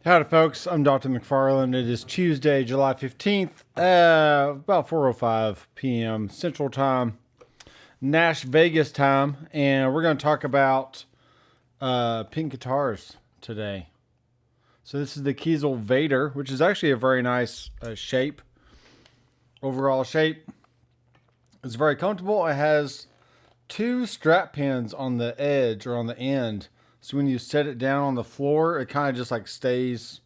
Howdy folks, I'm Doctor McFarland. It is Tuesday, July 15th, about 4:05 p.m. Central Time, Nash Vegas time, and we're going to talk about pink guitars today. So this is the Kiesel Vader, which is actually a very nice shape, overall shape. It's very comfortable. It has two strap pins on the edge or on the end. So when you set it down on the floor, it kind of just like stays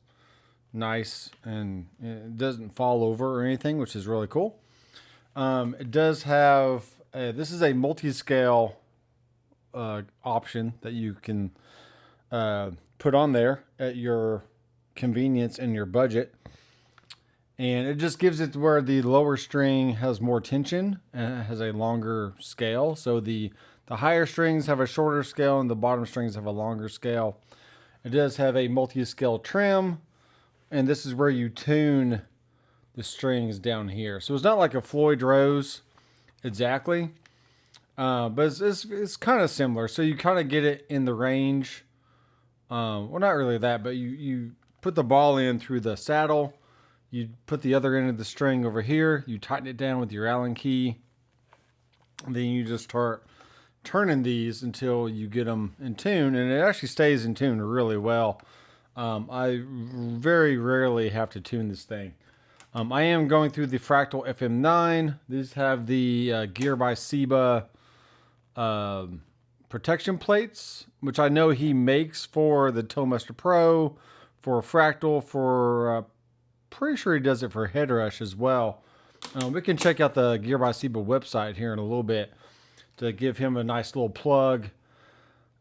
nice and it doesn't fall over or anything, which is really cool. It does have, this is a multi-scale option that you can put on there at your convenience and your budget. And it just gives it where the lower string has more tension and it has a longer scale. So the higher strings have a shorter scale and the bottom strings have a longer scale. It does have a multi-scale trim, and this is where you tune the strings down here. So it's not like a Floyd Rose exactly, but it's kind of similar. So you kind of get it in the range. Well, not really that, but you put the ball in through the saddle. You put the other end of the string over here. You tighten it down with your Allen key. And then you just start turning these until you get them in tune. And it actually stays in tune really well. I very rarely have to tune this thing. I am going through the Fractal FM9. These have the Gear by Seba protection plates, which I know he makes for the Toastmaster Pro, for Fractal, for... pretty sure he does it for Head Rush as well. We can check out the Gear by Seba website here in a little bit to give him a nice little plug.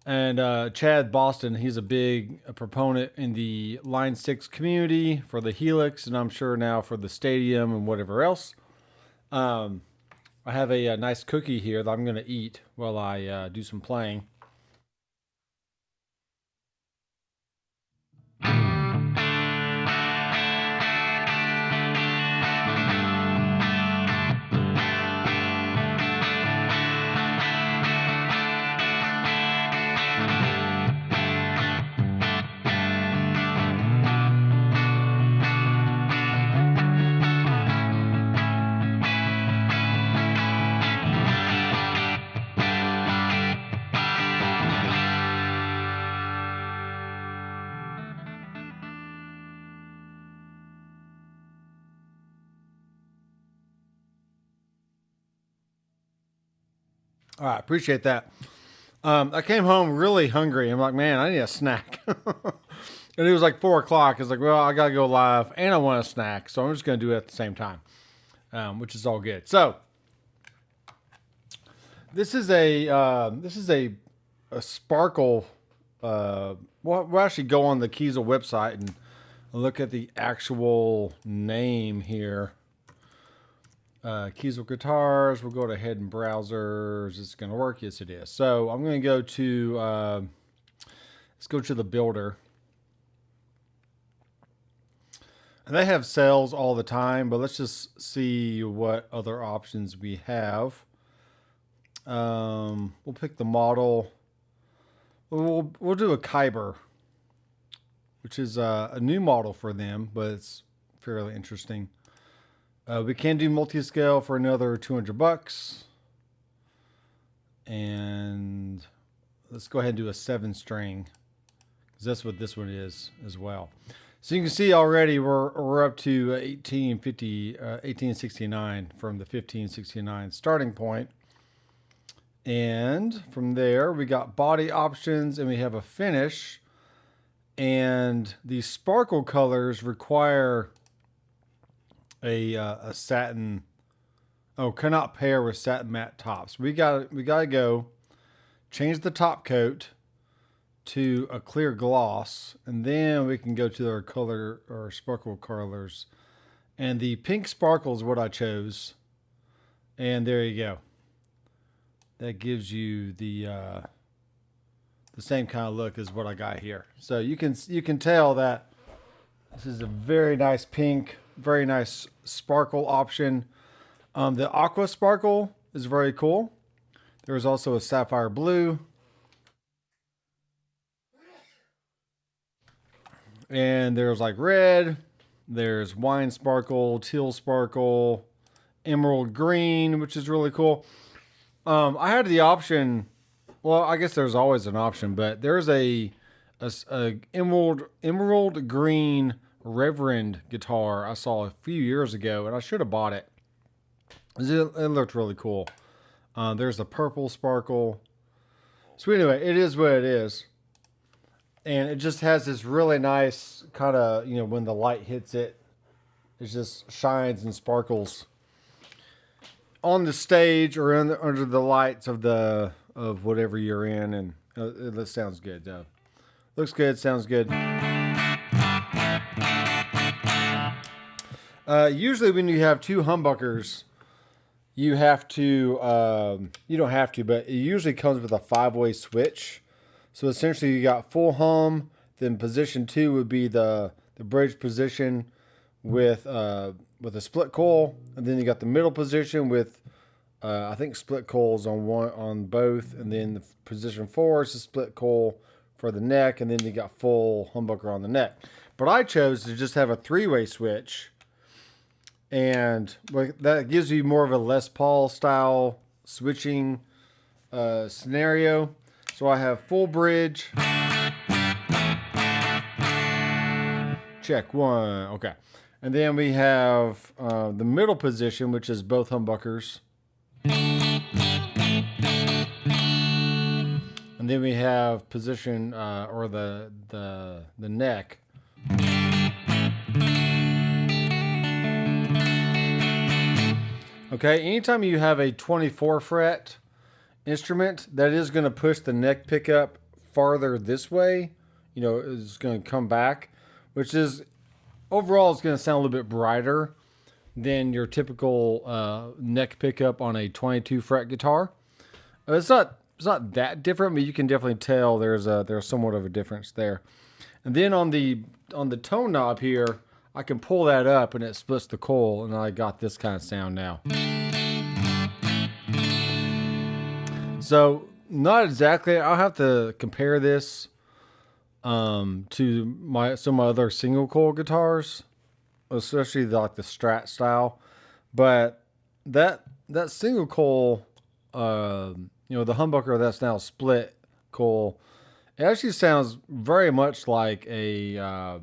And Chad Boston, he's a big proponent in the Line 6 community for the Helix, and I'm sure now for the Stadium and whatever else. I have a nice cookie here that I'm going to eat while I do some playing. All right, appreciate that. I came home really hungry. I'm like, man, I need a snack. And it was like 4 o'clock. It's like, well, I got to go live and I want a snack. So I'm just going to do it at the same time, which is all good. So this is a sparkle. We'll actually go on the Kiesel website and look at the actual name here. Kiesel guitars. We'll go to Head and Browsers. It's going to work. Yes, it is. So I'm going to go to, let's go to the builder. And they have sales all the time, but let's just see what other options we have. We'll pick the model. We'll do a Kyber, which is a new model for them, but it's fairly interesting. We can do multi-scale for another $200. And let's go ahead and do a 7-string, because that's what this one is as well. So you can see already we're up to 1869 from the 1569 starting point. And from there we got body options and we have a finish. And the sparkle colors require a satin. Oh, cannot pair with satin matte tops. We gotta go change the top coat to a clear gloss, and then we can go to our color or sparkle colors. And the pink sparkle is what I chose. And there you go. That gives you the same kind of look as what I got here. So you can tell that this is a very nice pink, very nice sparkle option. The aqua sparkle is very cool. There's also a sapphire blue. And there's like red, there's wine sparkle, teal sparkle, emerald green, which is really cool. I had the option. Well, I guess there's always an option, but there's a emerald green Reverend guitar I saw a few years ago, and I should have bought it. It looked really cool. There's the purple sparkle. So anyway, it is what it is. And it just has this really nice kind of, when the light hits it, it just shines and sparkles on the stage or under the lights of whatever you're in. And it sounds good, though. Looks good, sounds good. Usually when you have two humbuckers, you have to, you don't have to, but it usually comes with a 5-way switch. So essentially you got full hum, then position 2 would be the bridge position with a split coil, and then you got the middle position with I think split coils on both, and then the position 4 is a split coil for the neck, and then you got full humbucker on the neck. But I chose to just have a 3-way switch, and that gives you more of a Les Paul style switching scenario. So I have full bridge. Check 1. Okay. And then we have the middle position, which is both humbuckers. And then we have position or the neck. Okay, anytime you have a 24 fret instrument, that is going to push the neck pickup farther this way. It's going to come back, which is overall it's going to sound a little bit brighter than your typical neck pickup on a 22 fret guitar. It's not that different, but you can definitely tell there's somewhat of a difference there. And then on the tone knob here, I can pull that up and it splits the coil, and I got this kind of sound now. So not exactly. I'll have to compare this to some of my other single coil guitars, especially like the Strat style. But that single coil, the humbucker that's now split coil, it actually sounds very much like a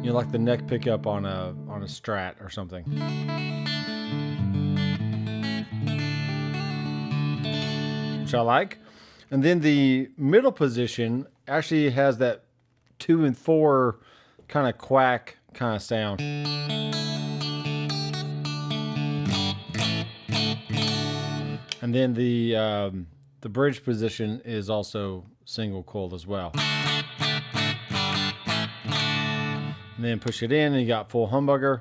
like the neck pickup on a Strat or something. Which I like. And then the middle position actually has that 2 and 4 kind of quack kind of sound. And then the bridge position is also single coil as well. And then push it in and you got full humbucker.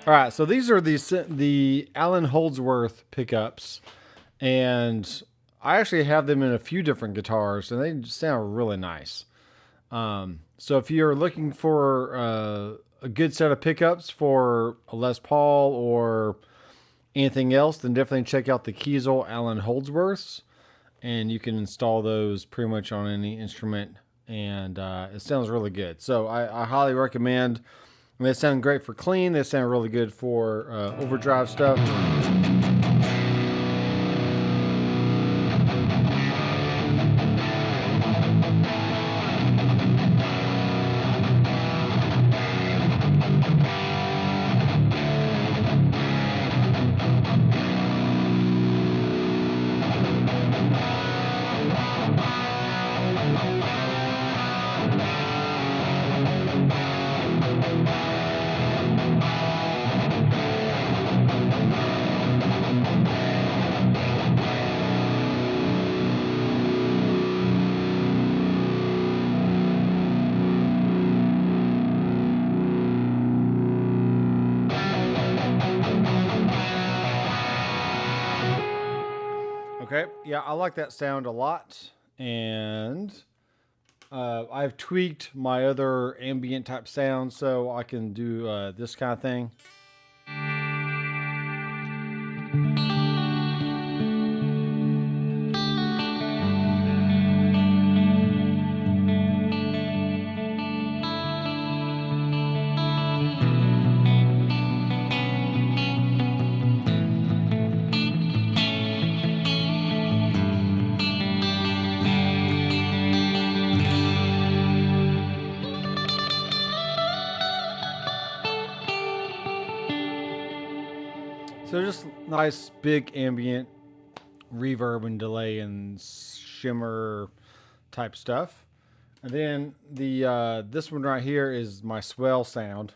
All right, so these are the Alan Holdsworth pickups, and I actually have them in a few different guitars, and they sound really nice. So if you're looking for a good set of pickups for a Les Paul or anything else, then definitely check out the Kiesel Alan Holdsworths, and you can install those pretty much on any instrument, and it sounds really good. So I highly recommend. They sound great for clean. They sound really good for overdrive stuff. Okay, yeah, I like that sound a lot, and I've tweaked my other ambient type sound so I can do this kind of thing. nice big ambient reverb and delay and shimmer type stuff. And then the this one right here is my swell sound.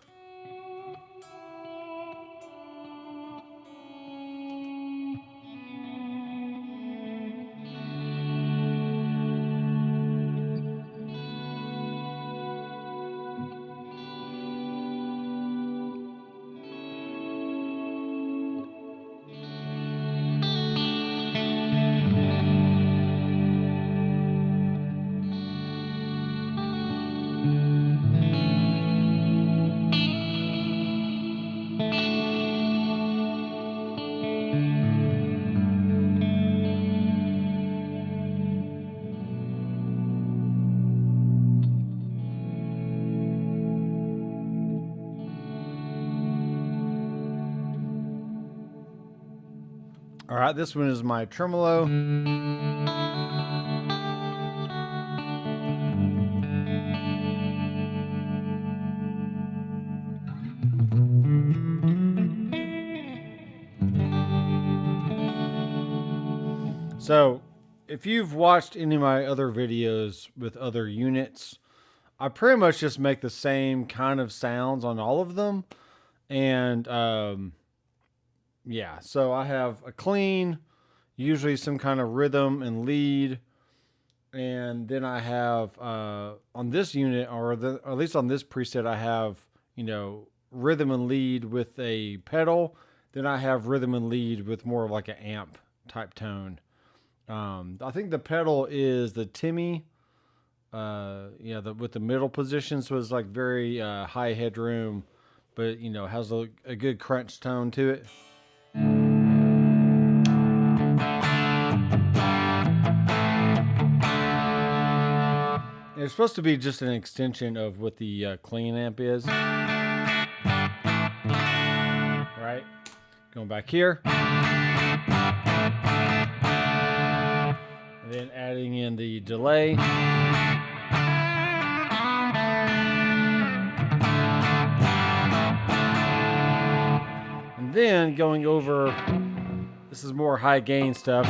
All right, this one is my tremolo. So, if you've watched any of my other videos with other units, I pretty much just make the same kind of sounds on all of them. And yeah, so I have a clean, usually some kind of rhythm and lead. And then I have on this unit, or at least on this preset, I have, you know, rhythm and lead with a pedal. Then I have rhythm and lead with more of like an amp type tone. I think the pedal is the Timmy, with the middle position, so it's like very high headroom, but you know, has a good crunch tone to it. It's supposed to be just an extension of what the clean amp is. Right? Going back here. And then adding in the delay. And then going over, this is more high gain stuff.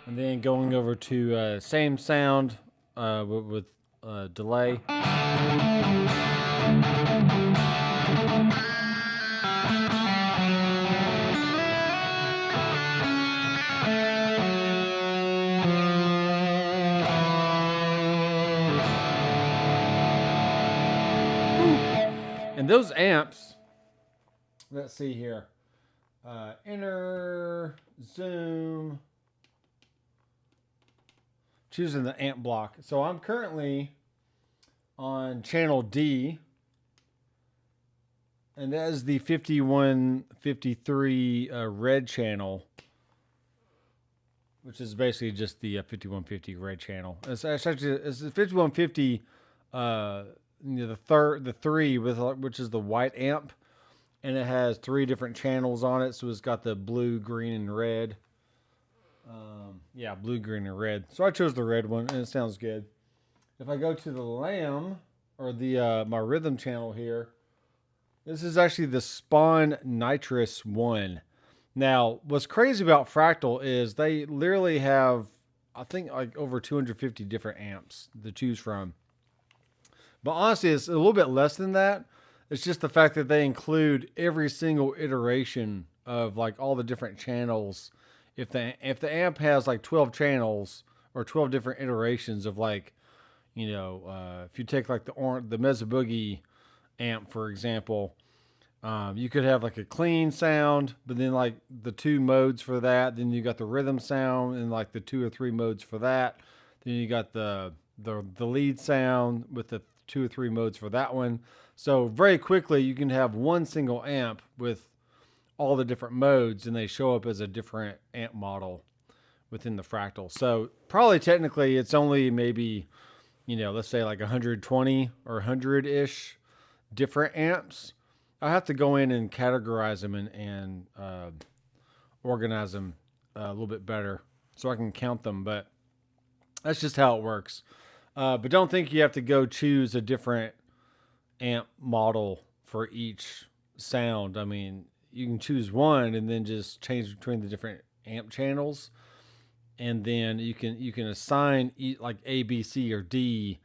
And then going over to same sound with delay. And those amps, let's see here. Enter, zoom, choosing the amp block. So I'm currently on channel D, and that is the 5153 red channel, which is basically just the 5150 red channel. It's the 5150, the three which is the white amp, and it has 3 different channels on it. So it's got the blue, green, and red. Blue, green, and red. So I chose the red one, and it sounds good. If I go to the Lamb, or the my rhythm channel here, this is actually the Spawn Nitrous 1. Now, what's crazy about Fractal is they literally have, I think, like over 250 different amps to choose from. But honestly, it's a little bit less than that. It's just the fact that they include every single iteration of like all the different channels. If the amp has like 12 channels or 12 different iterations of like, you know, if you take like the Mesa Boogie amp, for example, you could have like a clean sound, but then like the 2 modes for that. Then you got the rhythm sound and like the 2 or 3 modes for that. Then you got the lead sound with the 2 or 3 modes for that one. So very quickly you can have one single amp with all the different modes, and they show up as a different amp model within the Fractal. So probably technically it's only maybe, you know, let's say like 120 or 100-ish different amps. I have to go in and categorize them and organize them a little bit better so I can count them. But That's just how it works. But don't think you have to go choose a different amp model for each sound. I mean, you can choose one and then just change between the different amp channels, and then you can assign like A, B, C, or D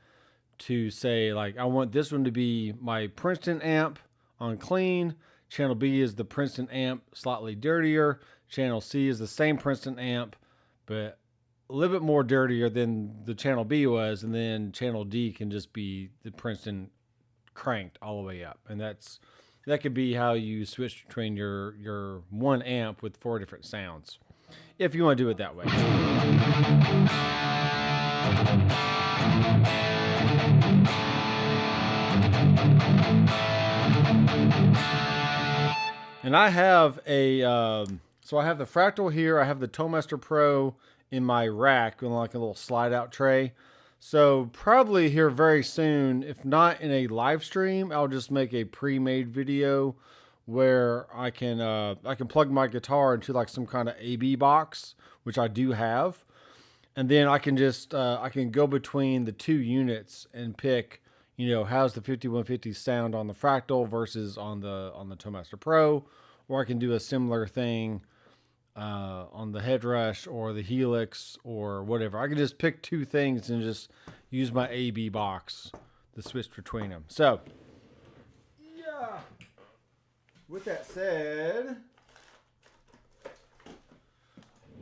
to say, like, I want this one to be my Princeton amp on clean. Channel B is the Princeton amp, slightly dirtier. Channel C is the same Princeton amp, but a little bit more dirtier than the channel B was. And then channel D can just be the Princeton cranked all the way up. And that could be how you switch between your one amp with 4 different sounds, if you want to do it that way. And I have so I have the Fractal here. I have the Toastmaster Pro in my rack in like a little slide out tray. So probably here very soon, if not in a live stream, I'll just make a pre-made video where I can plug my guitar into like some kind of AB box, which I do have. And then I can just, I can go between the 2 units and pick, how's the 5150 sound on the Fractal versus on the Toastmaster Pro, or I can do a similar thing on the Headrush or the Helix or whatever. I can just pick 2 things and just use my AB box to switch between them. So, yeah. With that said,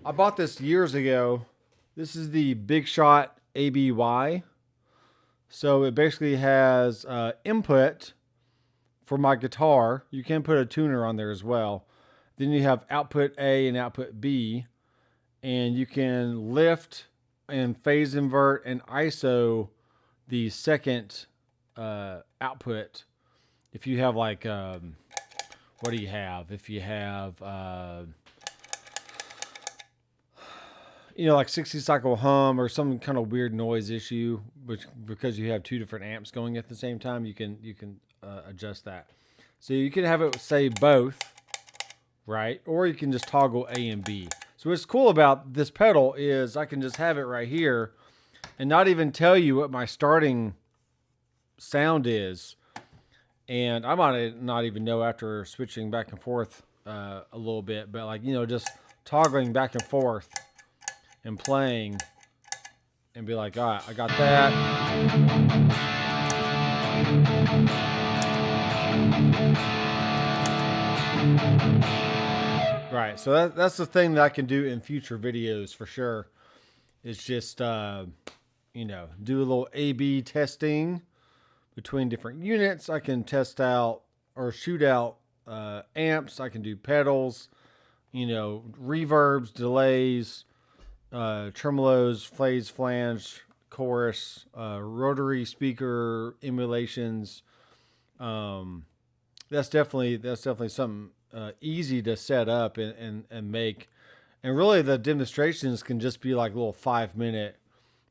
I bought this years ago. This is the Big Shot ABY. So it basically has input for my guitar. You can put a tuner on there as well. Then you have output A and output B, and you can lift and phase invert and ISO the second output. If you have like, what do you have? If you have, like 60 cycle hum or some kind of weird noise issue, which because you have 2 different amps going at the same time, you can adjust that. So you can have it say both. Right? Or you can just toggle A and B. So what's cool about this pedal is I can just have it right here and not even tell you what my starting sound is. And I might not even know after switching back and forth a little bit, but like, just toggling back and forth and playing and be like, all right, I got that. Right, so that's the thing that I can do in future videos for sure. It's just, do a little A/B testing between different units. I can test out or shoot out amps. I can do pedals, reverbs, delays, tremolos, phase, flange, chorus, rotary speaker emulations. That's definitely something easy to set up and make. And really the demonstrations can just be like little 5-minute,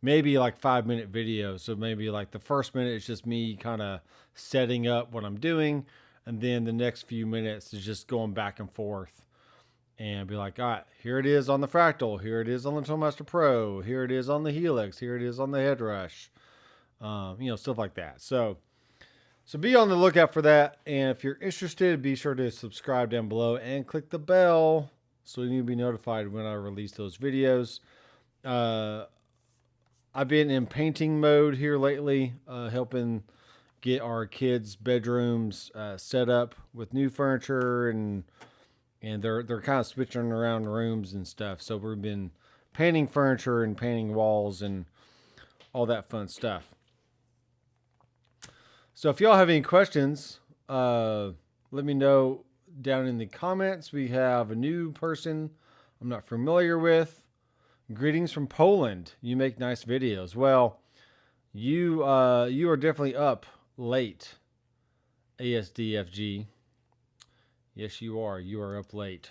maybe like 5-minute videos. So maybe like the first minute is just me kind of setting up what I'm doing. And then the next few minutes is just going back and forth and be like, all right, here it is on the Fractal. Here it is on the Toastmaster Pro. Here it is on the Helix. Here it is on the Headrush. Stuff like that. So be on the lookout for that. And if you're interested, be sure to subscribe down below and click the bell so you'll be notified when I release those videos. I've been in painting mode here lately, helping get our kids' bedrooms set up with new furniture, and they're kind of switching around rooms and stuff. So we've been painting furniture and painting walls and all that fun stuff. So if y'all have any questions, let me know down in the comments. We have a new person I'm not familiar with. Greetings from Poland. You make nice videos. Well, you are definitely up late, ASDFG. Yes, you are. You are up late.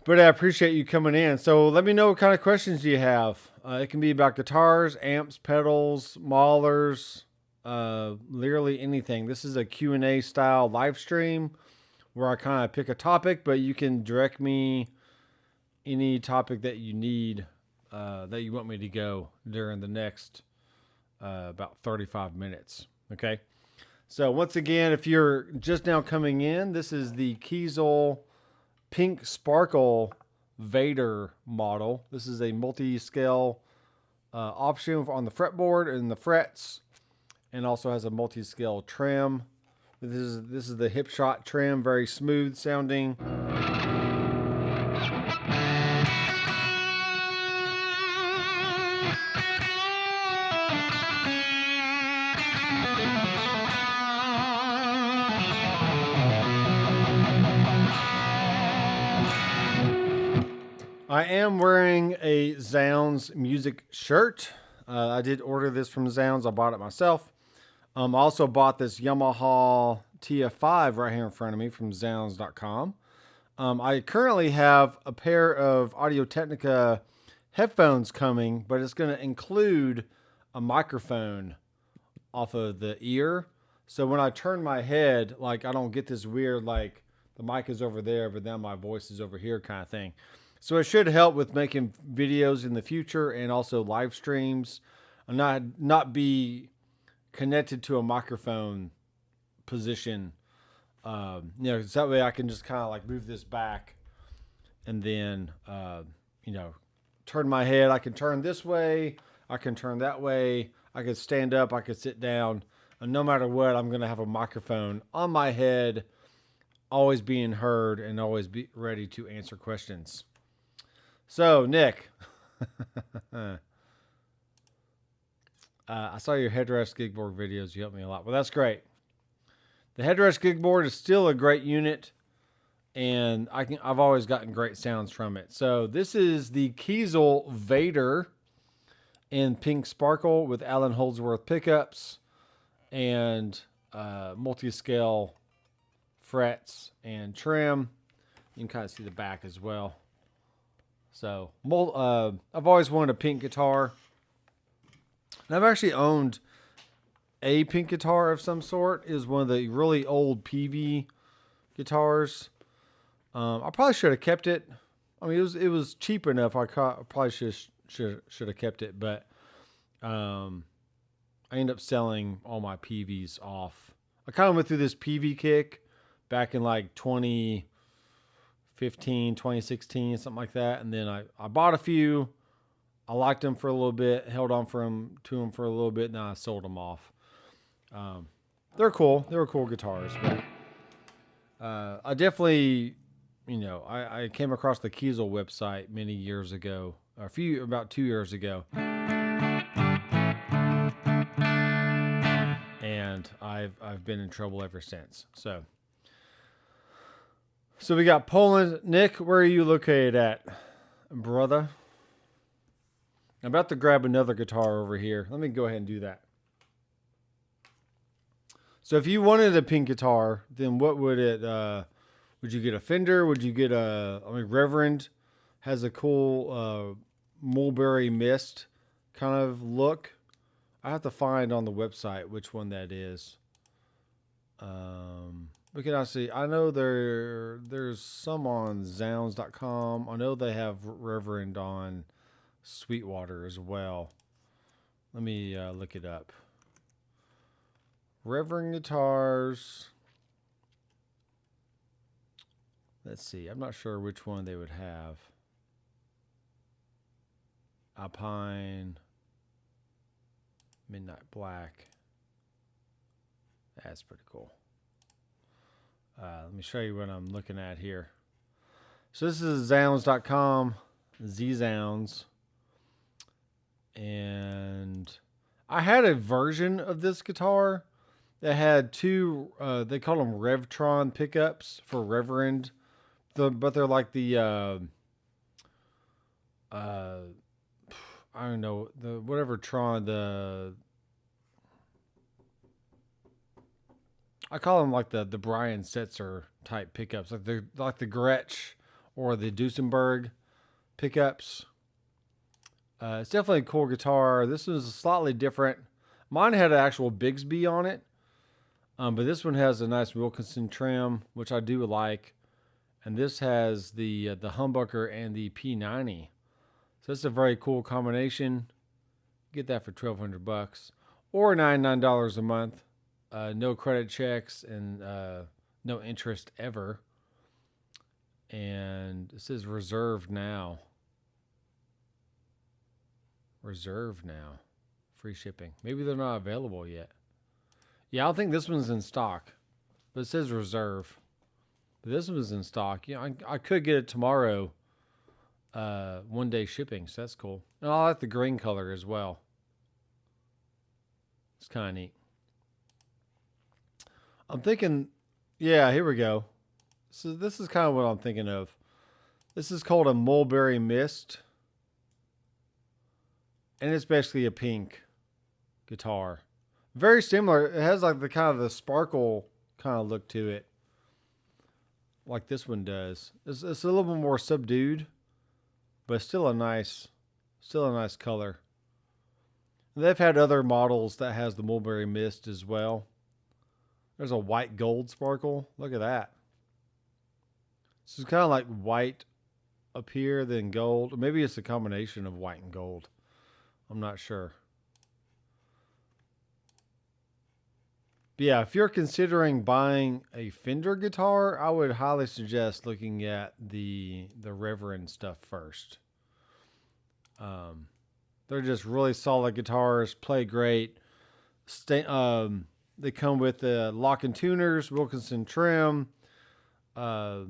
But I appreciate you coming in. So let me know what kind of questions you have. It can be about guitars, amps, pedals, maulers, literally anything. This is a Q&A style live stream where I kind of pick a topic, but you can direct me any topic that you need that you want me to go during the next about 35 minutes. Okay. So once again, if you're just now coming in, this is the Kiesel Pink Sparkle Vader model. This is a multi-scale option on the fretboard and the frets, and also has a multi-scale trim. This is the hip shot trim, very smooth sounding. I am wearing a Zounds music shirt. I did order this from Zounds. I bought it myself. I also bought this Yamaha TF5 right here in front of me from Zounds.com. I currently have a pair of Audio-Technica headphones coming, but it's going to include a microphone off of the ear. So when I turn my head, like, I don't get this weird, like, the mic is over there, but then my voice is over here kind of thing. So it should help with making videos in the future and also live streams, and not be connected to a microphone position. So that way I can just kind of like move this back, and then turn my head. I can turn this way, I can turn that way, I could stand up, I could sit down, and no matter what, I'm gonna have a microphone on my head, always being heard and always be ready to answer questions. So, Nick, I saw your headrest gigboard videos. You helped me a lot. Well, that's great. The headrest gigboard is still a great unit, and I've always gotten great sounds from it. So this is the Kiesel Vader in Pink Sparkle with Allen Holdsworth pickups and multi-scale frets and trim. You can kind of see the back as well. So, I've always wanted a pink guitar. And I've actually owned a pink guitar of some sort. It was one of the really old PV guitars. I probably should have kept it. I mean, it was cheap enough. I probably should have kept it, but I ended up selling all my PVs off. I kind of went through this PV kick back in like 2015, 2016, something like that. And then I bought a few. I liked them for a little bit, held on to them for a little bit, and then I sold them off. They're cool. They were cool guitars. But I definitely, I came across the Kiesel website many years ago, about 2 years ago. And I've been in trouble ever since. So we got Poland. Nick, where are you located at, brother? I'm about to grab another guitar over here. Let me go ahead and do that. So if you wanted a pink guitar, then what would it, would you get a Fender? Would you get Reverend has a cool mulberry mist kind of look. I have to find on the website which one that is. We can actually, I know there's some on Zounds.com. I know they have Reverend on Sweetwater as well. Let me look it up. Reverend guitars. Let's see. I'm not sure which one they would have. Alpine. Midnight Black. That's pretty cool. Let me show you what I'm looking at here. So this is Zounds.com. Zounds. And I had a version of this guitar that had two, they call them Revtron pickups for Reverend. But they're like the, I don't know, the whatever Tron, I call them like the Brian Setzer type pickups, like the Gretsch or the Duesenberg pickups. It's definitely a cool guitar. This was slightly different. Mine had an actual Bigsby on it, but this one has a nice Wilkinson trim, which I do like. And this has the humbucker and the P90. So it's a very cool combination. Get that for $1,200 or $99 a month. No credit checks and no interest ever. And it says reserve now. Reserve now. Free shipping. Maybe they're not available yet. Yeah, I don't think this one's in stock. But it says reserve. But this one's in stock. Yeah, I could get it tomorrow. 1 day shipping, so that's cool. And I like the green color as well. It's kind of neat. I'm thinking, yeah, here we go. So this is kind of what I'm thinking of. This is called a mulberry mist. And it's basically a pink guitar. Very similar. It has like the kind of the sparkle kind of look to it. Like this one does. It's a little bit more subdued, but still a nice color. And they've had other models that has the mulberry mist as well. There's a white gold sparkle. Look at that. This is kind of like white up here, then gold. Or maybe it's a combination of white and gold. I'm not sure. But yeah, if you're considering buying a Fender guitar, I would highly suggest looking at the Reverend stuff first. They're just really solid guitars, play great. They come with lock and tuners, Wilkinson trim, all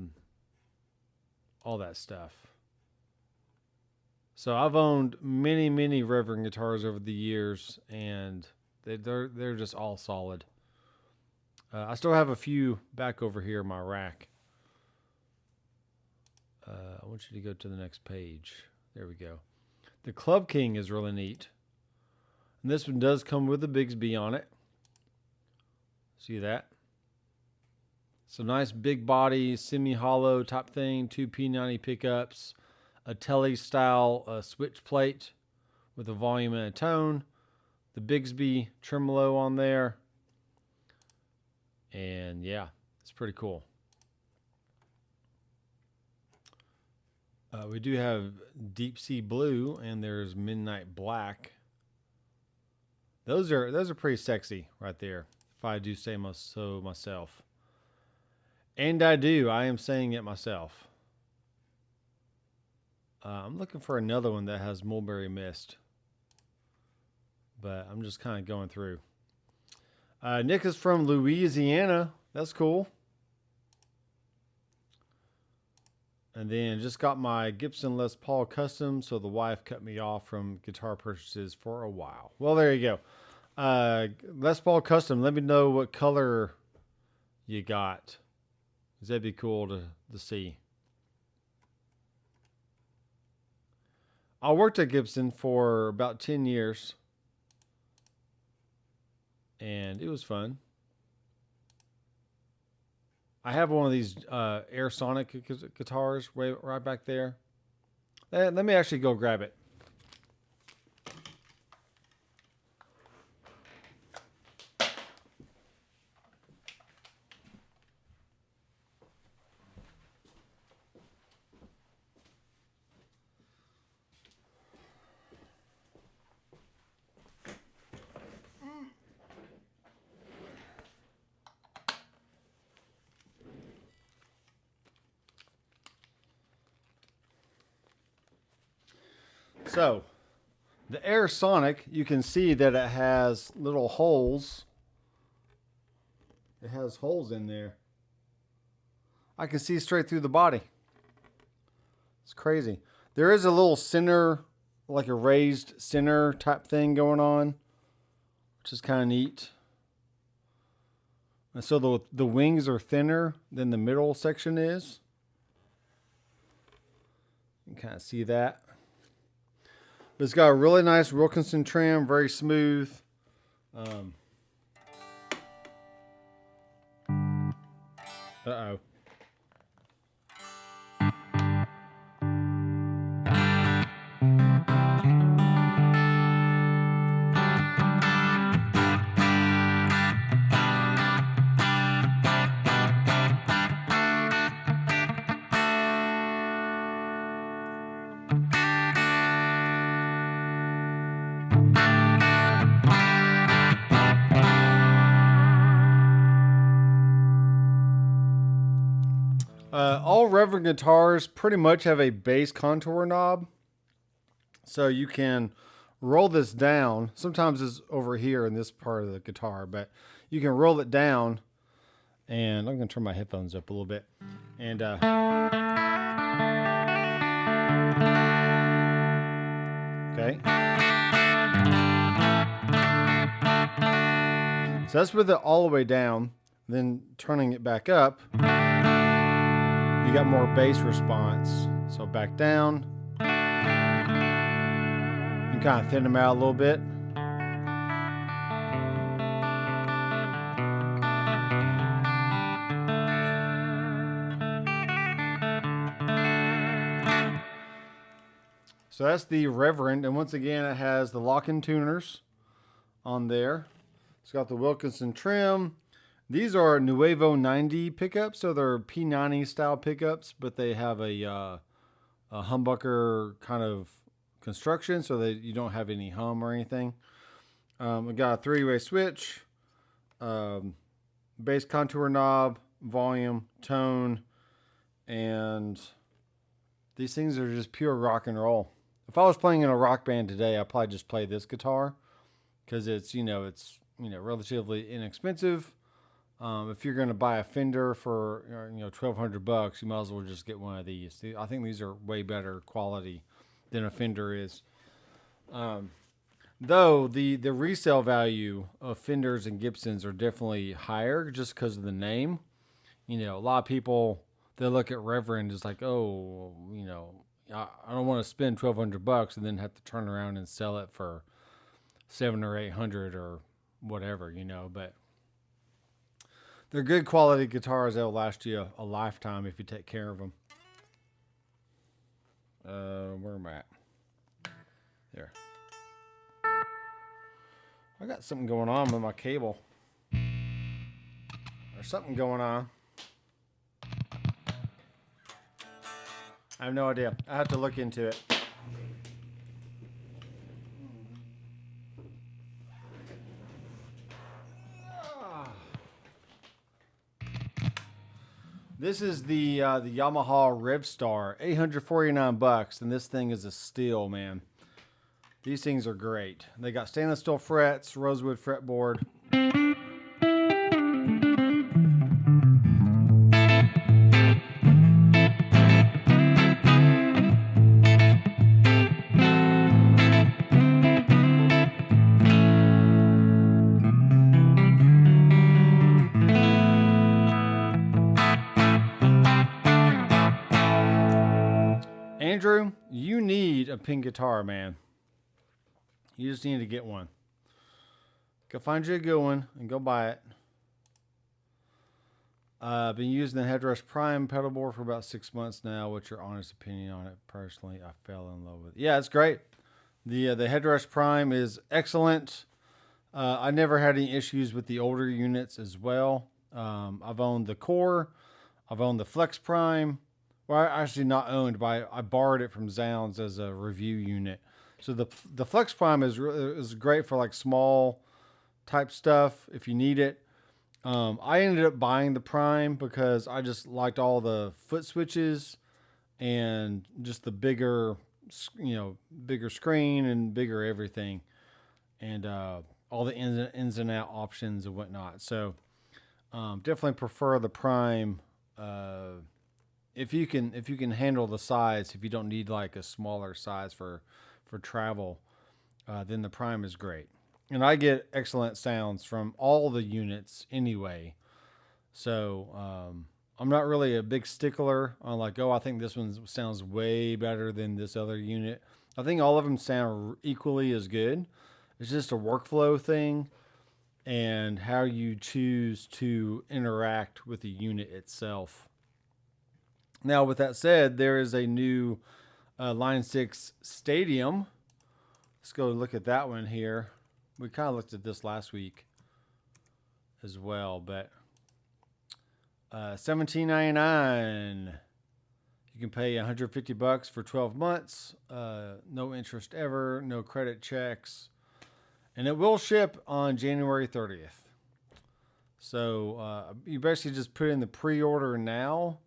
that stuff. So I've owned many Reverend guitars over the years, and they're just all solid. I still have a few back over here in my rack. I want you to go to the next page. There we go. The Club King is really neat. And this one does come with a Bigsby on it. See that? So nice big body, semi-hollow type thing. 2 P90 pickups. A Telly style switch plate with a volume and a tone. The Bigsby tremolo on there. And yeah, it's pretty cool. We do have Deep Sea Blue, and there's Midnight Black. Those are pretty sexy right there, if I do say so myself. And I am saying it myself. I'm looking for another one that has mulberry mist, but I'm just kind of going through. Nick is from Louisiana. That's cool. And then just got my Gibson Les Paul Custom, so the wife cut me off from guitar purchases for a while. Well, there you go. Les Paul Custom, let me know what color you got. 'Cause that'd be cool to see. I worked at Gibson for about 10 years. And it was fun. I have one of these Air Sonic guitars right back there. Let me actually go grab it. So, the Air Sonic, you can see that it has little holes. It has holes in there. I can see straight through the body. It's crazy. There is a little center, like a raised center type thing going on, which is kind of neat. And so the wings are thinner than the middle section is. You can kind of see that. But it's got a really nice Wilkinson trim, very smooth. Uh-oh. Reverend guitars pretty much have a bass contour knob. So you can roll this down. Sometimes it's over here in this part of the guitar, but you can roll it down. And I'm going to turn my headphones up a little bit. And okay. So that's with it all the way down. Then turning it back up, you got more bass response. So back down. You can kind of thin them out a little bit. So that's the Reverend, and once again it has the lock-in tuners on there. It's got the Wilkinson trim. These are Nuevo 90 pickups, so they're P90 style pickups, but they have a humbucker kind of construction, so that you don't have any hum or anything. We got a 3-way switch, bass contour knob, volume, tone, and these things are just pure rock and roll. If I was playing in a rock band today, I'd probably just play this guitar because it's relatively inexpensive. If you're going to buy a Fender for $1,200, you might as well just get one of these. I think these are way better quality than a Fender is. Though the resale value of Fenders and Gibsons are definitely higher just because of the name. A lot of people, they look at Reverend as like, oh, I don't want to spend $1,200 and then have to turn around and sell it for $700 or $800 or whatever, but they're good quality guitars that'll last you a lifetime if you take care of them. Where am I at? There. I got something going on with my cable. There's something going on. I have no idea. I have to look into it. This is the Yamaha Revstar, $849, and this thing is a steal, man. These things are great. They got stainless steel frets, rosewood fretboard. Andrew, you need a pink guitar, man. You just need to get one. Go find you a good one and go buy it. I've been using the Headrush Prime pedal board for about 6 months now. What's your honest opinion on it? Personally, I fell in love with it. Yeah, it's great. The Headrush Prime is excellent. I never had any issues with the older units as well. I've owned the Core. I've owned the Flex Prime. Well, I actually not owned, but I borrowed it from Zounds as a review unit. So the Flex Prime is great for like small type stuff if you need it. I ended up buying the Prime because I just liked all the foot switches and just the bigger screen and bigger everything, and all the ins and out options and whatnot. So definitely prefer the Prime. If you can handle the size, if you don't need like a smaller size for travel, then the Prime is great. And I get excellent sounds from all the units anyway. So I'm not really a big stickler on like, oh, I think this one sounds way better than this other unit. I think all of them sound equally as good. It's just a workflow thing and how you choose to interact with the unit itself. Now, with that said, there is a new Line 6 Stadium. Let's go look at that one here. We kind of looked at this last week as well, but $17.99. You can pay $150 for 12 months. No interest ever, no credit checks. And it will ship on January 30th. So you basically just put in the pre-order now,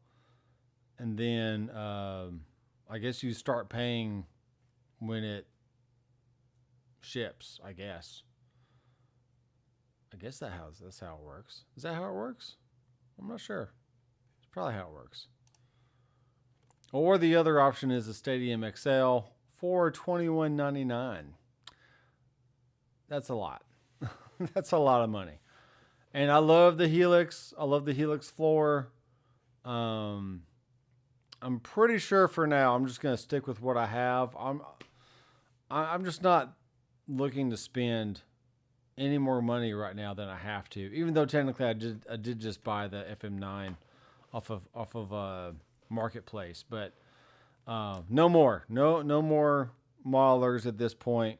and then I guess you start paying when it ships. I guess that's how it works. Is that how it works? I'm not sure. It's probably how it works. Or the other option is the Stadium XL for $21.99. That's a lot. That's a lot of money. And I love the Helix. I love the Helix floor. I'm pretty sure for now I'm just going to stick with what I have. I'm just not looking to spend any more money right now than I have to. Even though technically I did just buy the FM9 off of Marketplace, but no more Maulers at this point.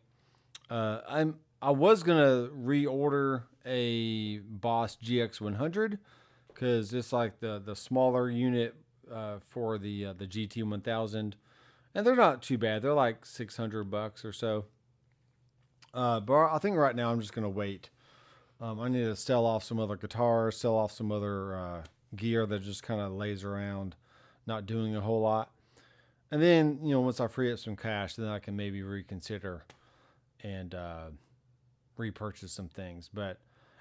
I was gonna reorder a Boss GX100 because it's like the smaller unit for the GT1000, and they're not too bad. They're like $600 or so. But I think right now I'm just gonna wait. I need to sell off some other guitars, sell off some other gear that just kind of lays around, not doing a whole lot. And then, once I free up some cash, then I can maybe reconsider and repurchase some things. But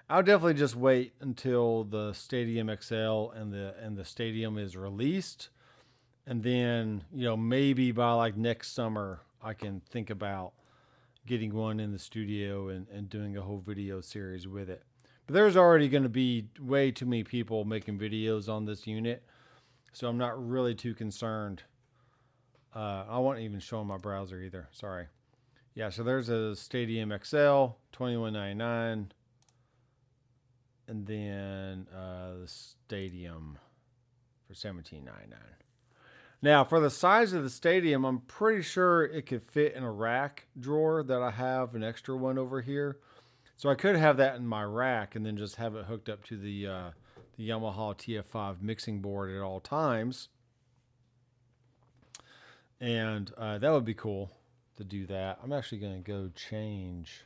I'll definitely just wait until the Stadium XL and the Stadium is released. And then, maybe by like next summer, I can think about getting one in the studio and doing a whole video series with it. But there's already going to be way too many people making videos on this unit, so I'm not really too concerned. I won't even show my browser either. Sorry. Yeah, so there's a Stadium XL, $21.99, and then the Stadium for $17.99. Now, for the size of the Stadium, I'm pretty sure it could fit in a rack drawer that I have an extra one over here. So I could have that in my rack and then just have it hooked up to the Yamaha TF5 mixing board at all times. And that would be cool to do that. I'm actually going to go change.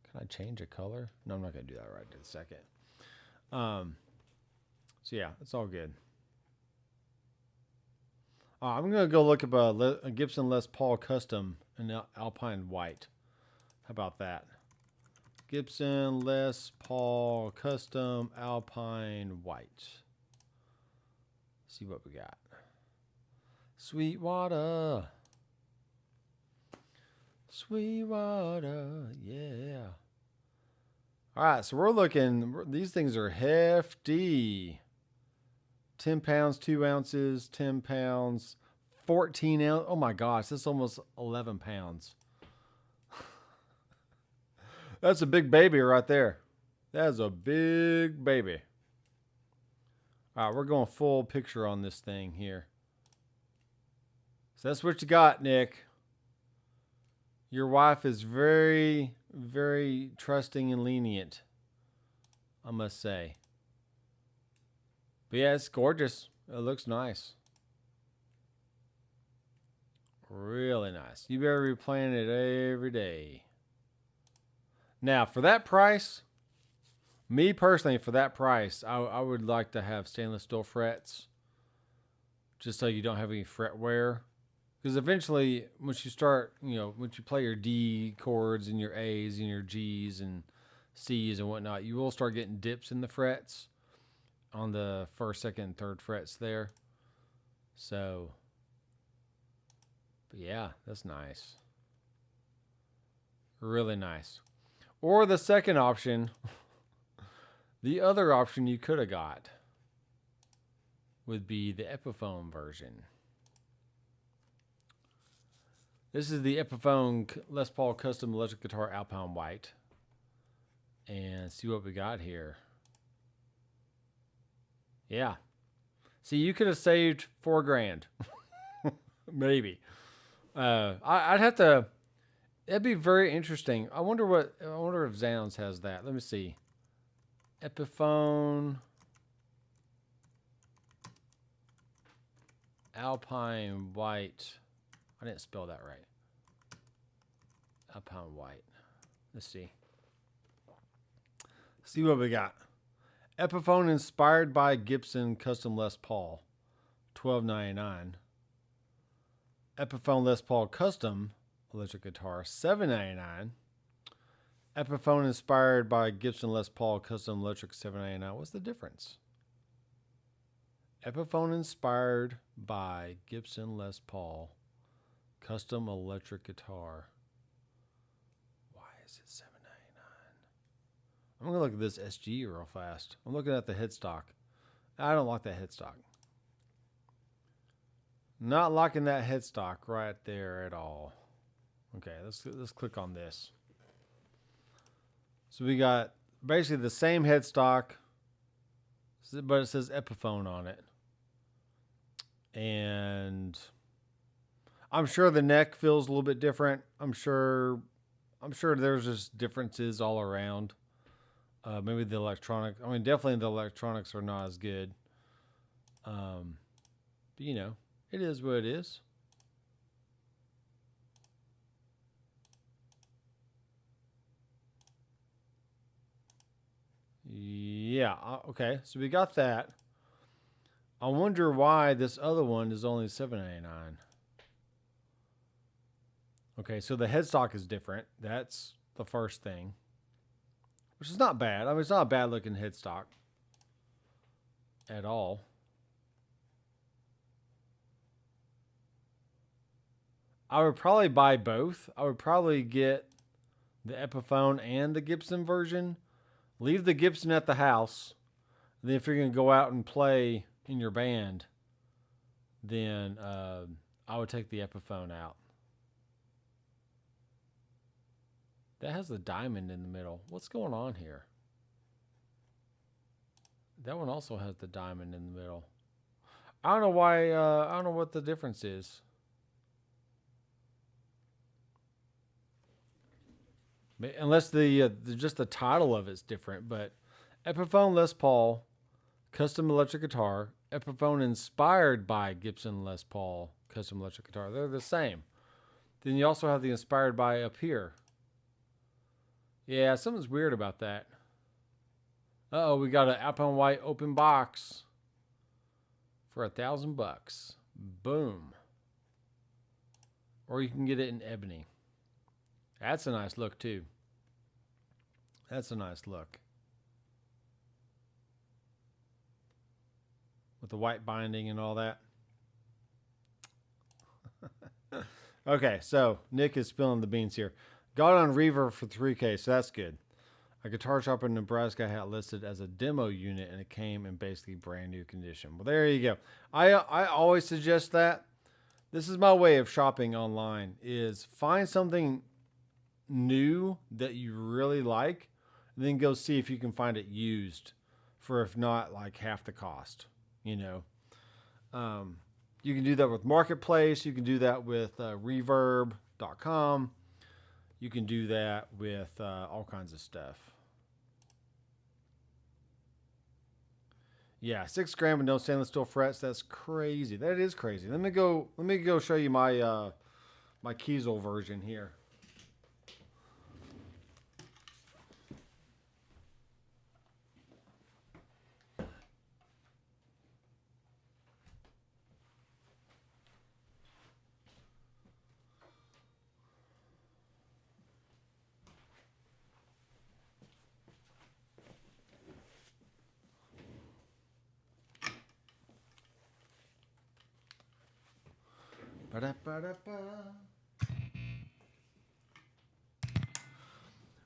Can I change a color? No, I'm not going to do that right in a second. So yeah, it's all good. I'm going to go look up a Gibson Les Paul Custom in Alpine White. How about that? Gibson Les Paul Custom Alpine White. See what we got. Sweetwater. Sweetwater, yeah. All right, so we're looking, these things are hefty. 10 pounds, 2 ounces, 10 pounds, 14 ounces. Oh my gosh, this is almost 11 pounds. That's a big baby right there. That's a big baby. All right, we're going full picture on this thing here. So that's what you got, Nick. Your wife is very, very trusting and lenient, I must say. But yeah, it's gorgeous. It looks nice. Really nice. You better be playing it every day. Now, for that price, me personally, for that price, I would like to have stainless steel frets, just so you don't have any fret wear. Because eventually, once you start, once you play your D chords and your A's and your G's and C's and whatnot, you will start getting dips in the frets on the first, second, and third frets there. So, but yeah, that's nice. Really nice. Or the second option, the other option you could have got would be the Epiphone version. This is the Epiphone Les Paul Custom Electric Guitar Alpine White. And see what we got here. Yeah. See, you could have saved $4,000. Maybe. I'd have to. That'd be very interesting. I wonder if Zounds has that. Let me see. Epiphone Alpine White. I didn't spell that right. Alpine White. Let's see. See what we got. Epiphone inspired by Gibson Custom Les Paul. $12.99. Epiphone Les Paul Custom electric guitar, $7.99. Epiphone inspired by Gibson Les Paul Custom Electric, $7.99. What's the difference? Epiphone inspired by Gibson Les Paul Custom Electric Guitar. Why is it $7.99? I'm going to look at this SG real fast. I'm looking at the headstock. I don't like that headstock. Not liking that headstock right there at all. Okay, let's click on this. So we got basically the same headstock, but it says Epiphone on it. And I'm sure the neck feels a little bit different. I'm sure there's just differences all around. Maybe the electronic. I mean, definitely the electronics are not as good. But you know, it is what it is. Yeah. Okay. So we got that. I wonder why this other one is only $7.99. Okay, so the headstock is different. That's the first thing, which is not bad. I mean, it's not a bad looking headstock at all. I would probably buy both. I would probably get the Epiphone and the Gibson version. Leave the Gibson at the house. Then if you're going to go out and play in your band, then I would take the Epiphone out. That has the diamond in the middle. What's going on here? That one also has the diamond in the middle. I don't know why. I don't know what the difference is. Unless just the title of it's different. But Epiphone Les Paul Custom Electric Guitar. Epiphone inspired by Gibson Les Paul Custom Electric Guitar. They're the same. Then you also have the inspired by up here. Yeah, something's weird about that. Uh-oh, we got an Alpine White open box for $1,000. Boom. Or you can get it in ebony. That's a nice look too. That's a nice look. With the white binding and all that. Okay, so Nick is spilling the beans here. Got it on Reverb for $3K, so that's good. A guitar shop in Nebraska had it listed as a demo unit, and it came in basically brand new condition. Well, there you go. I always suggest that. This is my way of shopping online, is find something new that you really like, and then go see if you can find it used for, if not, like half the cost. You know, you can do that with Marketplace. You can do that with Reverb.com. You can do that with all kinds of stuff. Yeah, $6,000 with no stainless steel frets. That's crazy. That is crazy. Let me go show you my my Kiesel version here.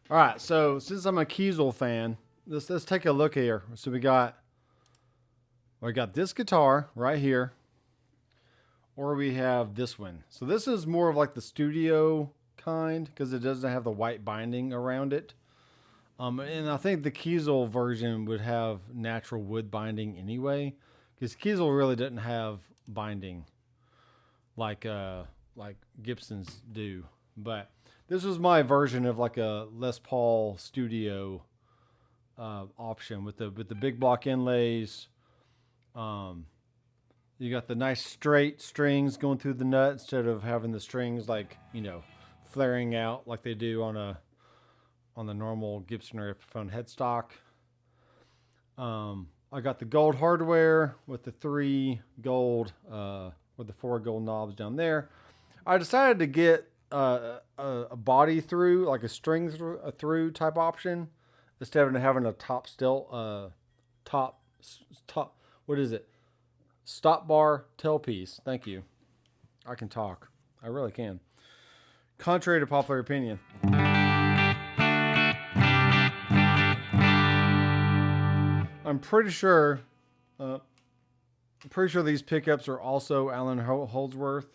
All right, so since I'm a Kiesel fan, let's take a look here. So we got this guitar right here, or we have this one. So this is more of like the studio kind because it doesn't have the white binding around it. And I think the Kiesel version would have natural wood binding anyway, because Kiesel really doesn't have binding like Gibson's do. But this was my version of like a Les Paul studio option with the big block inlays. You got the nice straight strings going through the nut instead of having the strings like, you know, flaring out like they do on the normal Gibson or Epiphone headstock. I got the gold hardware with the 3 gold, with the 4 gold knobs down there. I decided to get a body through, like a string through type option, instead of having a top what is it? Stop bar tailpiece. Thank you. I can talk. I really can. Contrary to popular opinion. I'm pretty sure these pickups are also Allen Holdsworth.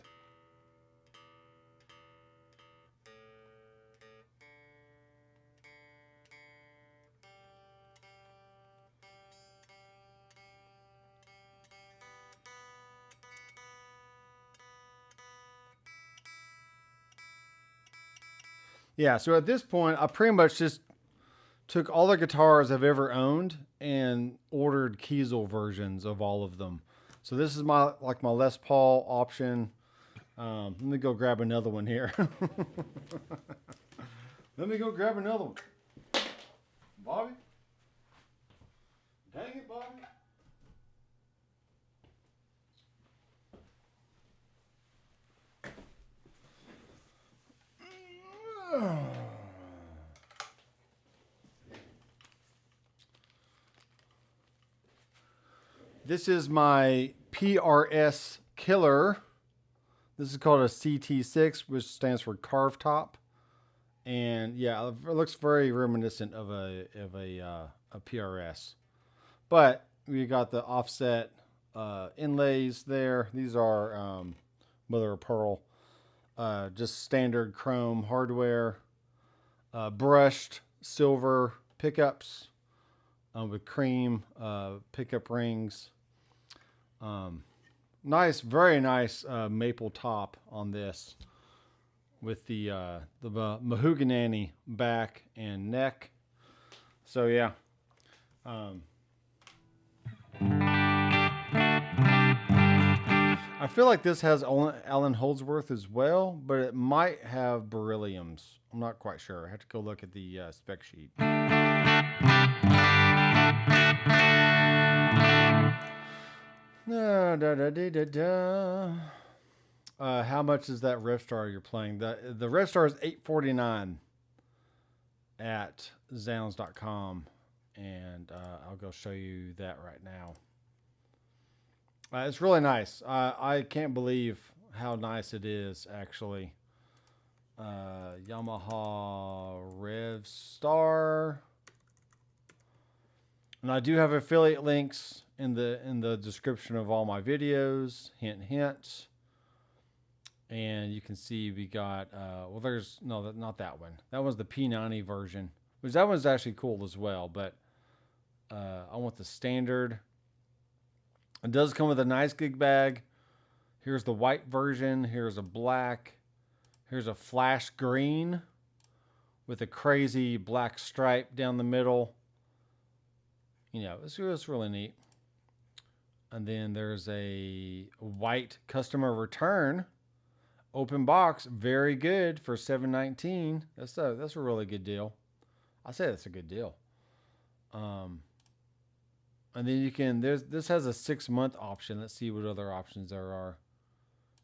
Yeah, so at this point, I pretty much just took all the guitars I've ever owned and ordered Kiesel versions of all of them. So this is my Les Paul option. Let me go grab another one here. Let me go grab another one. Bobby? Dang it, Bobby. This is my PRS Killer. This is called a CT6, which stands for carved top. And yeah, it looks very reminiscent of a PRS. But we got the offset inlays there. These are mother of pearl. Just standard chrome hardware. Brushed silver pickups with cream pickup rings. Nice, very nice maple top on this, with the mahogany back and neck. So yeah. I feel like this has Allen Holdsworth as well, but it might have berylliums. I'm not quite sure. I have to go look at the spec sheet. How much is that Revstar you're playing? The Revstar is $849 at Zounds.com, and I'll go show you that right now. It's really nice. I can't believe how nice it is, actually. Yamaha Revstar. And I do have affiliate links in the description of all my videos. Hint, hint. And you can see we got, well, there's, no, not that one. That was the P90 version, which that one's actually cool as well. But I want the standard. It does come with a nice gig bag. Here's the white version. Here's a black. Here's a flash green with a crazy black stripe down the middle. You know, it's really neat. And then there's a white customer return open box, very good for $719. That's a really good deal. I say that's a good deal. And then you can, this has a 6-month option. Let's see what other options there are.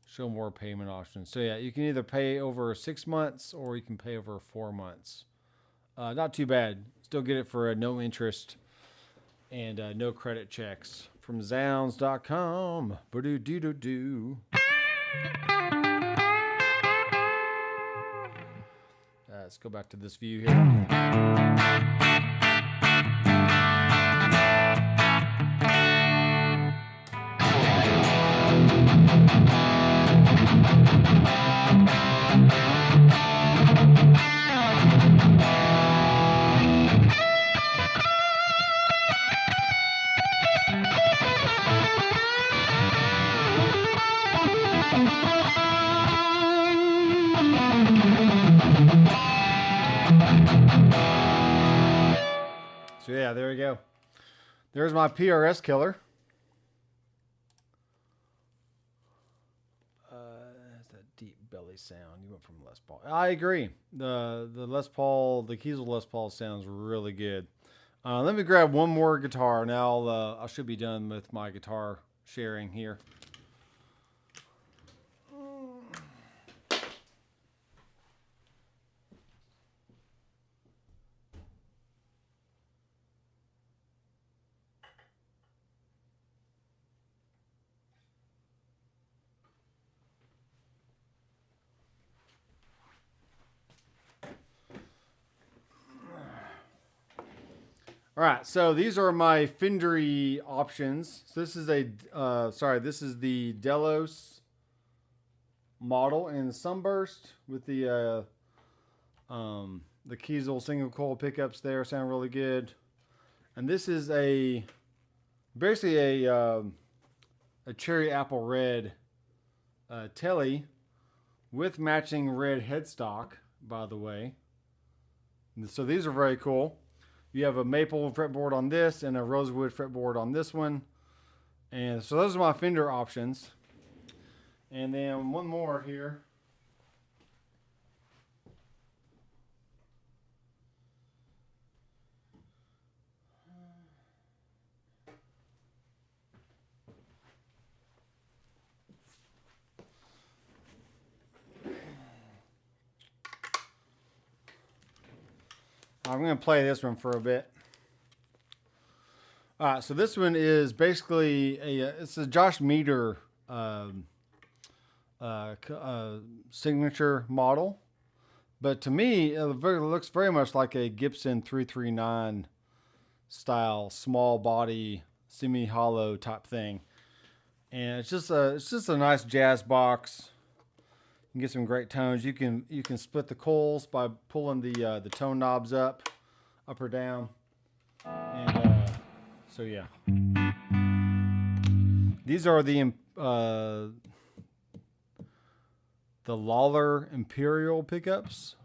Show more payment options. So yeah, you can either pay over 6 months or you can pay over 4 months. Not too bad. Still get it for no interest and no credit checks from Zounds.com. Ba-do-do-do-do. Let's go back to this view here. So yeah, there we go. There's my PRS Killer. That's that deep belly sound. You went from Les Paul. I agree. The Les Paul, the Kiesel Les Paul sounds really good. Let me grab one more guitar. Now I should be done with my guitar sharing here. All right, so these are my Fendery options. So this is this is the Delos model in Sunburst with the Kiesel single coil pickups there, sound really good. And this is basically a cherry apple red telly with matching red headstock, by the way. And so these are very cool. You have a maple fretboard on this and a rosewood fretboard on this one. And so those are my Fender options. And then one more here. I'm going to play this one for a bit. All right, so this one is basically it's a Josh Meter signature model, but to me it looks very much like a Gibson 339 style small body semi-hollow type thing, and it's just a nice jazz box. You can get some great tones. You can split the coils by pulling the tone knobs up or down, and so yeah. These are the Lawler Imperial pickups.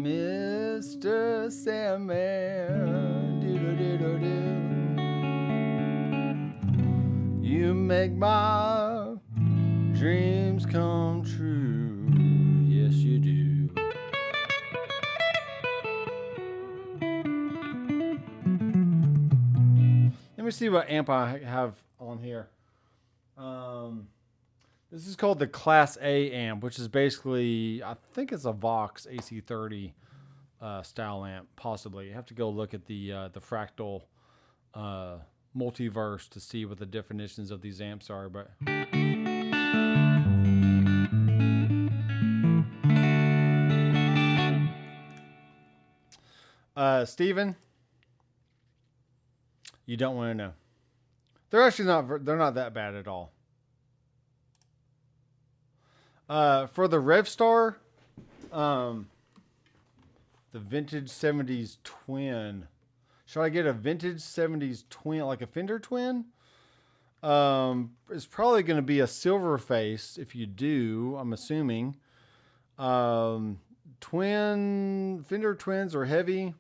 Mr. Sandman, you make my dreams come true. Yes, you do. Let me see what amp I have on here. This is called the Class A amp, which is basically, I think it's a Vox AC30 style amp, possibly. You have to go look at the Fractal multiverse to see what the definitions of these amps are. But Steven, you don't want to know. They're actually not that bad at all. For the Revstar, the vintage 70s twin. Should I get a vintage 70s twin, like a Fender twin? It's probably going to be a silver face if you do, I'm assuming. Fender twins are heavy.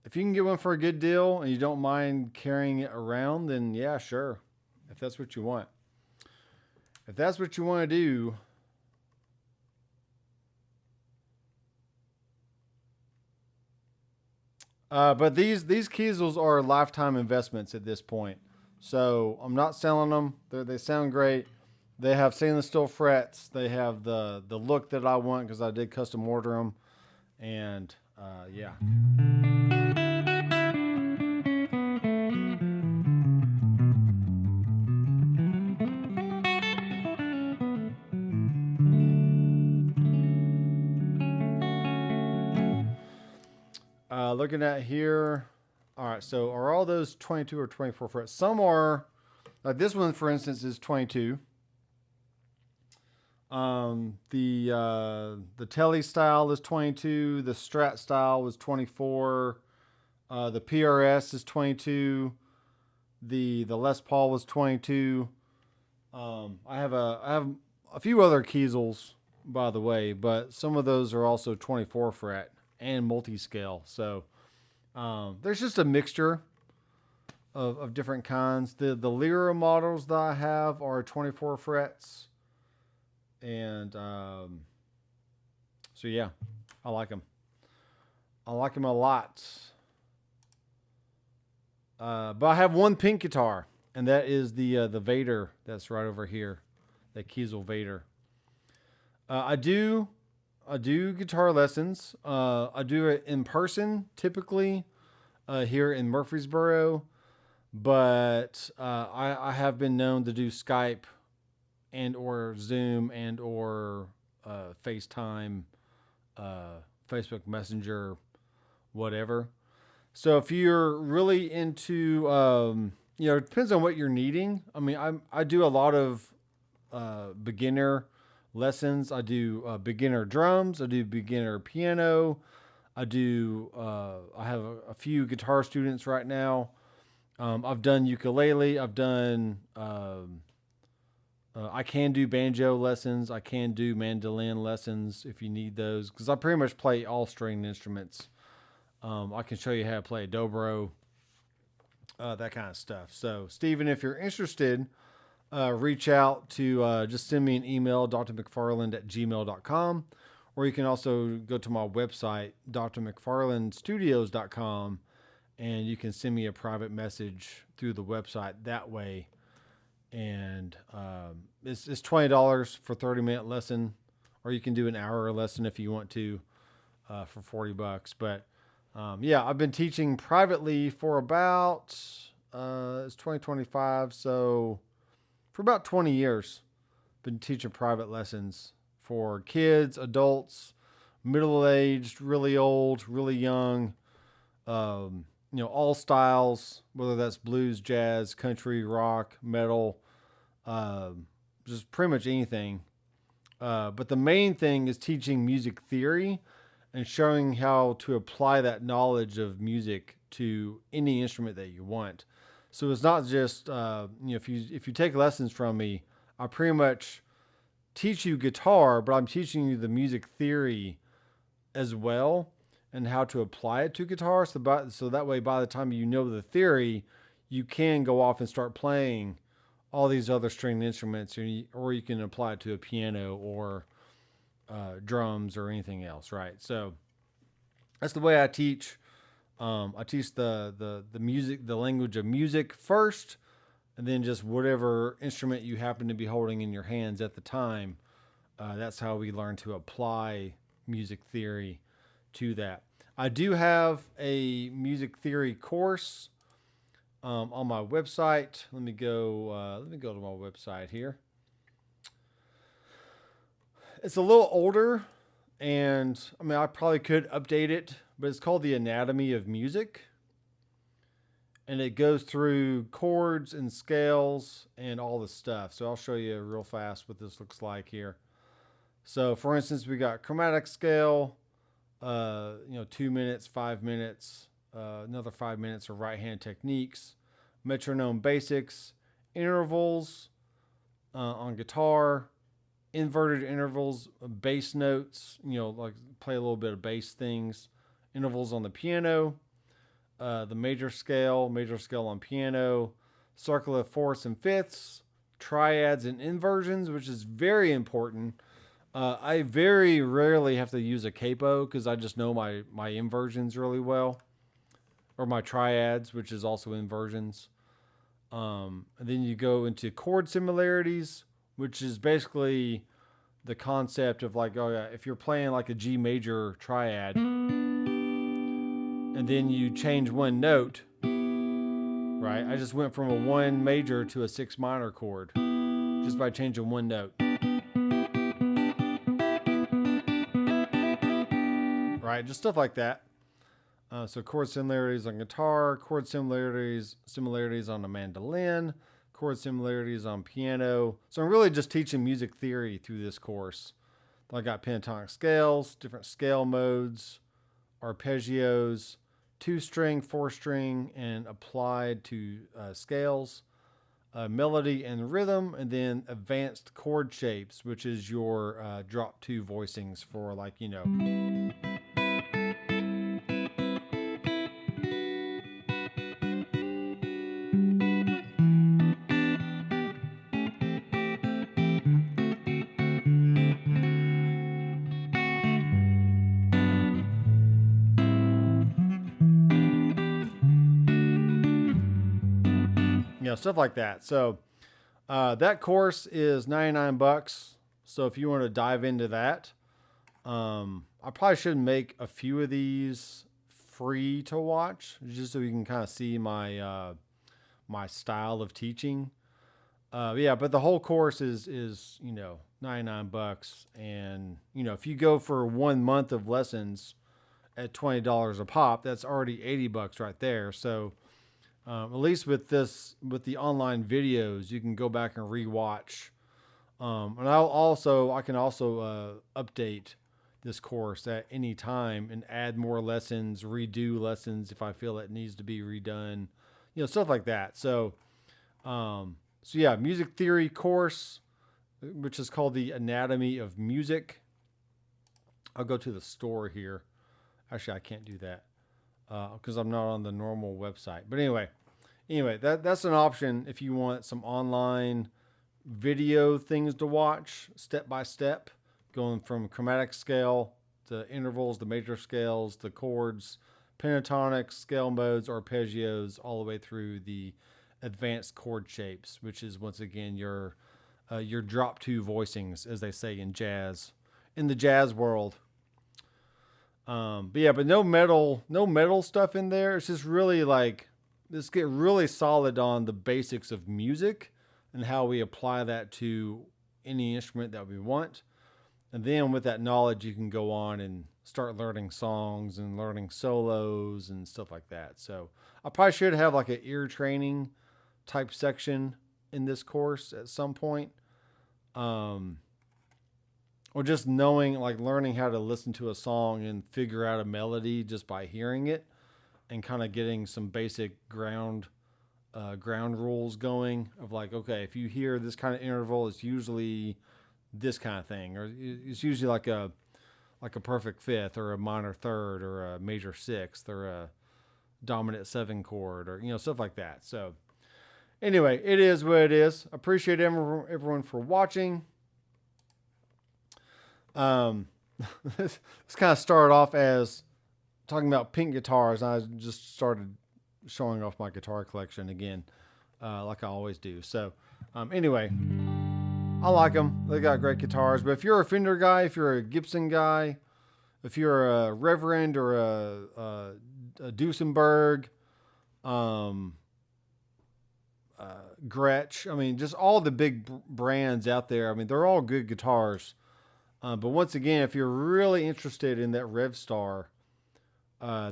If you can get one for a good deal and you don't mind carrying it around, then yeah, sure. If that's what you want. If that's what you want to do. But these Kiesels are lifetime investments at this point. So I'm not selling them. They sound great. They have stainless steel frets. They have the look that I want because I did custom order them. And yeah. Looking at here. All right, so are all those 22 or 24 frets? Some are, like this one, for instance, is 22. The Tele style is 22. The Strat style was 24. The PRS is 22. The Les Paul was 22. I have a few other Kiesels, by the way, but some of those are also 24 fret and multi-scale. So there's just a mixture of different kinds. The Lyra models that I have are 24 frets. And so, yeah, I like them. I like them a lot. But I have one pink guitar, and that is the Vader that's right over here, that Kiesel Vader. I do guitar lessons. I do it in person typically here in Murfreesboro, but I have been known to do Skype and or Zoom and or FaceTime, Facebook Messenger, whatever. So if you're really into, it depends on what you're needing. I mean, I do a lot of beginner lessons. I do beginner drums. I do beginner piano. I have a few guitar students right now. I've done ukulele. I've done, I can do banjo lessons. I can do mandolin lessons if you need those, because I pretty much play all stringed instruments. I can show you how to play a dobro, that kind of stuff. So, Stephen, if you're interested, reach out to just send me an email, drmcfarland@gmail.com, or you can also go to my website, drmcfarlandstudios.com, and you can send me a private message through the website that way. And it's $20 for 30-minute lesson, or you can do an hour lesson if you want to for $40. But I've been teaching privately for about it's 2025, so for about 20 years. Been teaching private lessons for kids, adults, middle-aged, really old, really young, all styles, whether that's blues, jazz, country, rock, metal, just pretty much anything. But the main thing is teaching music theory and showing how to apply that knowledge of music to any instrument that you want. So it's not just, if you take lessons from me, I pretty much teach you guitar, but I'm teaching you the music theory as well and how to apply it to guitar. So that way, by the time you know the theory, you can go off and start playing all these other stringed instruments, or you can apply it to a piano or drums or anything else, right? So that's the way I teach. I teach the music, the language of music first, and then just whatever instrument you happen to be holding in your hands at the time. That's how we learn to apply music theory to that. I do have a music theory course on my website. Let me go to my website here. It's a little older, and I probably could update it, but it's called The Anatomy of Music. And it goes through chords and scales and all the stuff. So I'll show you real fast what this looks like here. So for instance, we got chromatic scale, 2 minutes, 5 minutes, another 5 minutes of right hand techniques, metronome basics, intervals on guitar, inverted intervals, bass notes, like play a little bit of bass things, intervals on the piano, the major scale on piano, circle of fourths and fifths, triads and inversions, which is very important. I very rarely have to use a capo because I just know my inversions really well, or my triads, which is also inversions. And then you go into chord similarities, which is basically the concept of if you're playing like a G major triad, and then you change one note, right? I just went from a 1 major to a 6 minor chord just by changing one note. Right? Just stuff like that. So chord similarities on guitar, chord similarities on the mandolin, chord similarities on piano. So I'm really just teaching music theory through this course. I got pentatonic scales, different scale modes, arpeggios, 2-string, 4-string, and applied to scales, melody and rhythm, and then advanced chord shapes, which is your drop 2 voicings for, like, you know. You know, stuff like that. So that course is $99. So if you want to dive into that, I probably should make a few of these free to watch, just so you can kind of see my my style of teaching. Yeah, but the whole course is you know, $99, and you know, if you go for 1 month of lessons at $20 a pop, that's already $80 right there. So at least with the online videos, you can go back and rewatch. And I can also update this course at any time and add more lessons, redo lessons if I feel it needs to be redone, you know, stuff like that. So, so yeah, music theory course, which is called the Anatomy of Music. I'll go to the store here. Actually, I can't do that because I'm not on the normal website. But anyway, that's an option if you want some online video things to watch step by step, going from chromatic scale to intervals, the major scales, the chords, pentatonic scale modes, arpeggios, all the way through the advanced chord shapes, which is once again your drop 2 voicings, as they say in the jazz world. But yeah, but no metal stuff in there. It's just really like, let's get really solid on the basics of music and how we apply that to any instrument that we want. And then with that knowledge, you can go on and start learning songs and learning solos and stuff like that. So I probably should have like an ear training type section in this course at some point. Or just knowing, like learning how to listen to a song and figure out a melody just by hearing it, and kind of getting some basic ground rules going of like, okay, if you hear this kind of interval, it's usually this kind of thing, or it's usually like a perfect fifth or a minor third or a major sixth or a dominant 7 chord, or, you know, stuff like that. So anyway, it is what it is. Appreciate everyone for watching. This kind of started off as talking about pink guitars, and I just started showing off my guitar collection again, like I always do. So anyway, I like them. They got great guitars. But if you're a Fender guy, if you're a Gibson guy, if you're a Reverend or a Duesenberg, Gretsch, I mean, just all the big brands out there, I mean, they're all good guitars. But once again, if you're really interested in that Revstar,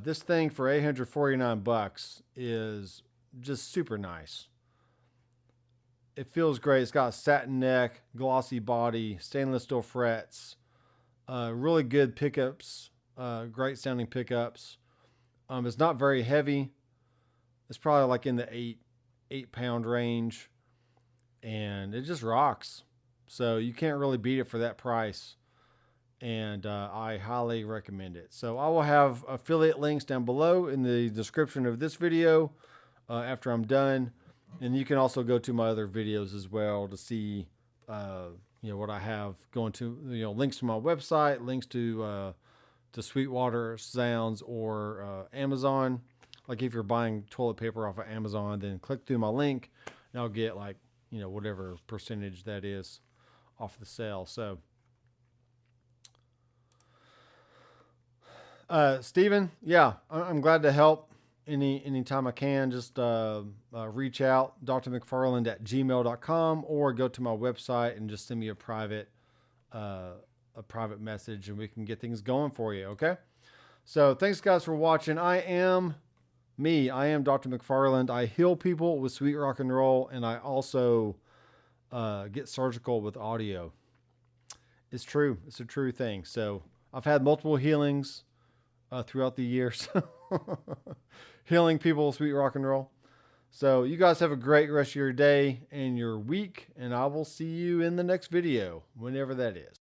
this thing for $849 is just super nice. It feels great. It's got a satin neck, glossy body, stainless steel frets, really good pickups, great sounding pickups. It's not very heavy. It's probably like in the 8-pound range, and it just rocks. So you can't really beat it for that price. And I highly recommend it. So I will have affiliate links down below in the description of this video after I'm done. And you can also go to my other videos as well to see what I have going to, links to my website, links to Sweetwater Sounds or Amazon. Like if you're buying toilet paper off of Amazon, then click through my link and I'll get like, whatever percentage that is off the sale. So Steven, yeah, I'm glad to help anytime I can. Just reach out, drmcfarland@gmail.com, or go to my website and just send me a private message, and we can get things going for you. Okay. So thanks guys for watching. I am me, I am Dr. McFarland. I heal people with sweet rock and roll, and I also get surgical with audio. It's true. It's a true thing. So I've had multiple healings throughout the years, healing people with sweet rock and roll. So you guys have a great rest of your day and your week, and I will see you in the next video, whenever that is.